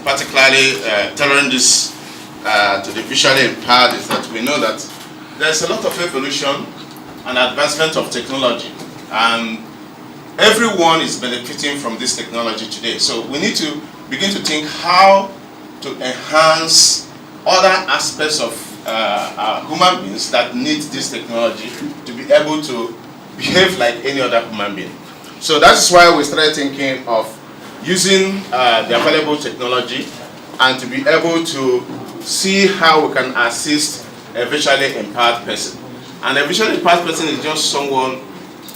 particularly tailoring this to the visually impaired is that we know that there's a lot of evolution and advancement of technology, and everyone is benefiting from this technology today. So we need to begin to think how to enhance other aspects of human beings that need this technology to be able to behave like any other human being. So that's why we started thinking of using the available technology and to be able to see how we can assist a visually impaired person. And a visually impaired person is just someone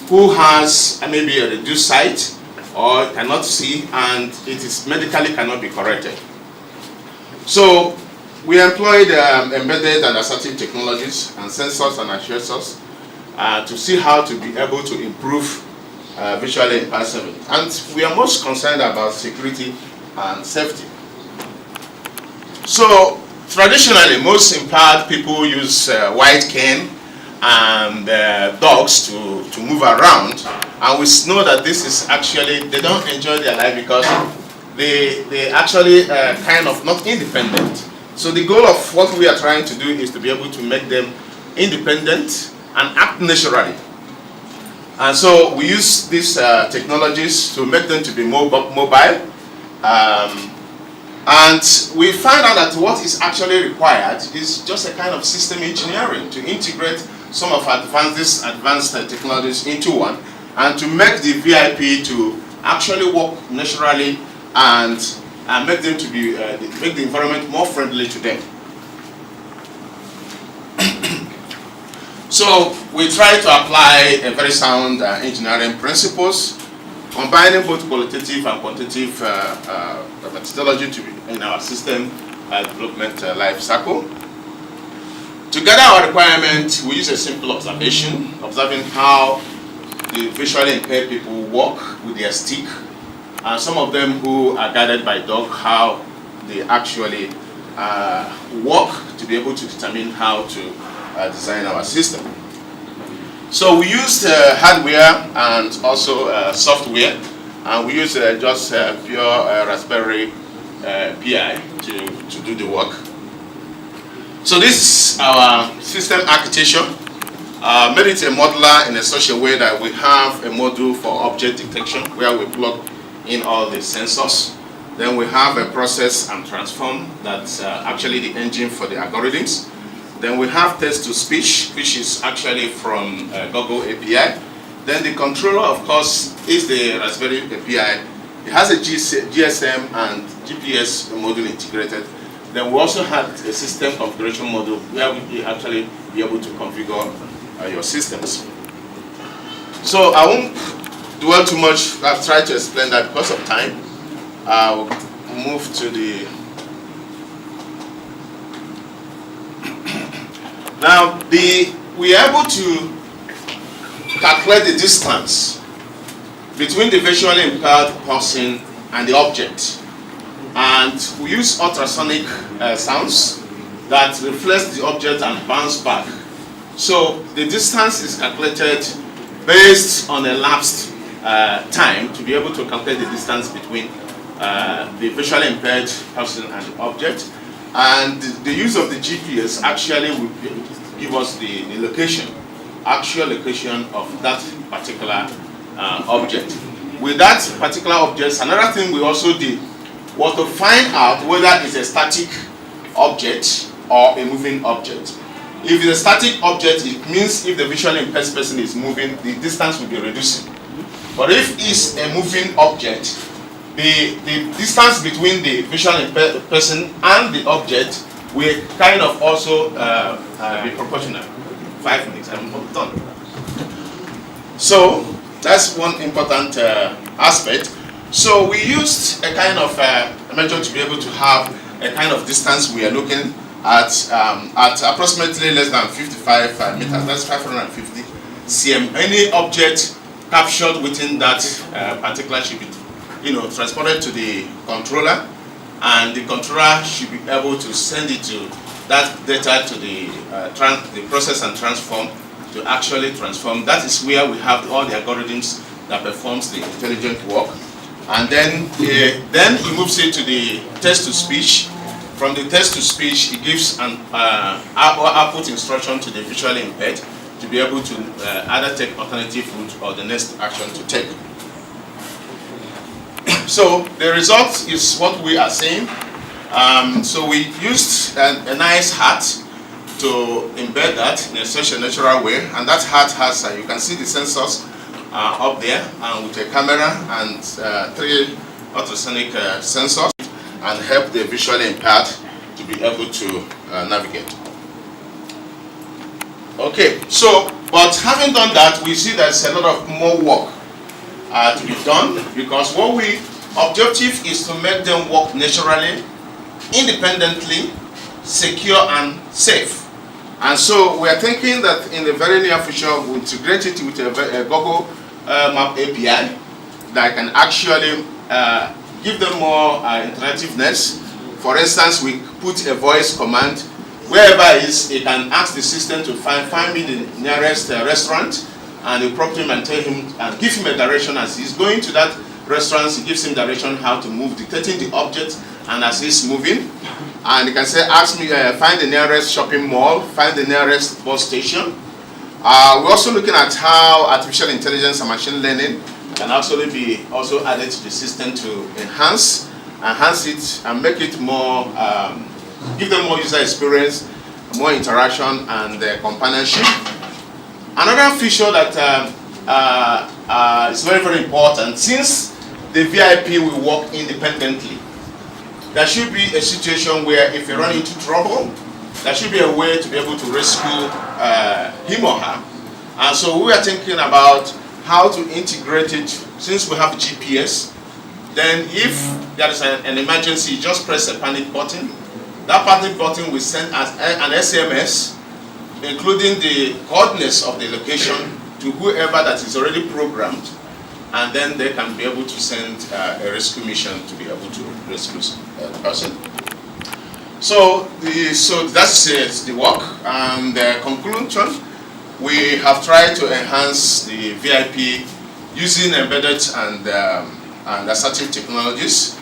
who has maybe a reduced sight or cannot see, and it is medically cannot be corrected. So we employed embedded and assertive technologies and sensors and actuators to see how to be able to improve visually impaired service. And we are most concerned about security and safety. So traditionally, most impaired people use white cane and dogs to move around, and we know that this is actually, they don't enjoy their life because they actually kind of not independent. So the goal of what we are trying to do is to be able to make them independent and act naturally. And so we use these technologies to make them to be mobile. And we find out that what is actually required is just a kind of system engineering to integrate some of advanced technologies into one, and to make the VIP to actually work naturally and make them to be make the environment more friendly to them. So we try to apply a very sound engineering principles, combining both qualitative and quantitative methodology to be in our system development life cycle. To gather our requirement, we use a simple observation, observing how the visually impaired people walk with their stick, and some of them who are guided by dog, how they actually walk, to be able to determine how to design our system. So we used hardware and also software, and we used just pure Raspberry Pi to do the work. So this is our system architecture. Made it a modular in such a way that we have a module for object detection where we plug in all the sensors. Then we have a process and transform that's actually the engine for the algorithms. Then we have text-to-speech, which is actually from Google API. Then the controller, of course, is the Raspberry API. It has a GSM and GPS module integrated. Then we also have a system configuration module where we actually be able to configure your systems. So I won't dwell too much. I've tried to explain that because of time. I'll move to the... Now, we are able to calculate the distance between the visually impaired person and the object. And we use ultrasonic sounds that reflect the object and bounce back. So the distance is calculated based on elapsed time to be able to calculate the distance between the visually impaired person and the object. And the use of the GPS actually will give us the location, actual location of that particular object. With that particular object, another thing we also did was to find out whether it's a static object or a moving object. If it's a static object, it means if the visually impaired person is moving, the distance will be reducing. But if it's a moving object, the distance between the visually impaired person and the object will kind of also be proportional. 5 minutes, I'm done. So that's one important aspect. So we used a kind of measure to be able to have a kind of distance we are looking at approximately less than 55 meters. That's 550 cm. Any object captured within that particular should be, transported to the controller, and the controller should be able to send it to that data to the process and transform to actually transform. That is where we have all the algorithms that performs the intelligent work. And then he moves it to the text-to-speech. From the text-to-speech, he gives an output instruction to the visually impaired to be able to either take alternative route or the next action to take. So the result is what we are seeing. So we used a nice hat to embed that in such a natural way, and that hat has, you can see the sensors up there, and with a camera and 3 ultrasonic sensors, and help the visually impaired to be able to navigate. Okay, so, but having done that, we see there's a lot of more work to be done, because objective is to make them work naturally, independently, secure and safe. And so we are thinking that in the very near future we'll integrate it with a Google Map API that can actually give them more interactiveness. For instance, we put a voice command wherever it is, it can ask the system to find me the nearest restaurant, and you prompt him and tell him and give him a direction as he's going to that restaurant. He gives him direction how to move, dictating the object, and as he's moving, and you can say, ask me, find the nearest shopping mall, find the nearest bus station. We're also looking at how artificial intelligence and machine learning can actually be also added to the system to enhance it and make it more, give them more user experience, more interaction and companionship. Another feature that is very, very important, since the VIP will work independently, there should be a situation where if you run into trouble, there should be a way to be able to rescue him or her. And so we are thinking about how to integrate it. Since we have GPS, then if there is an emergency, just press a panic button. That panic button will send an SMS, including the coordinates of the location, to whoever that is already programmed, and then they can be able to send a rescue mission to be able to rescue the person. So that's the work. And the conclusion, we have tried to enhance the VIP using embedded and assertive technologies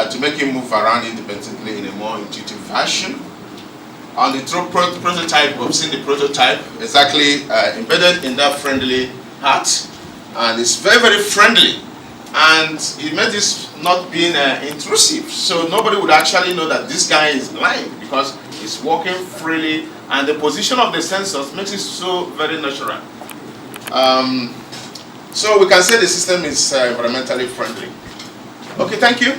to make it move around independently in a more intuitive fashion. On the prototype, we've seen the prototype exactly embedded in that friendly hat, and it's very, very friendly, and it made this not being intrusive, so nobody would actually know that this guy is blind because it's walking freely, and the position of the sensors makes it so very natural. So we can say the system is environmentally friendly. Okay, thank you.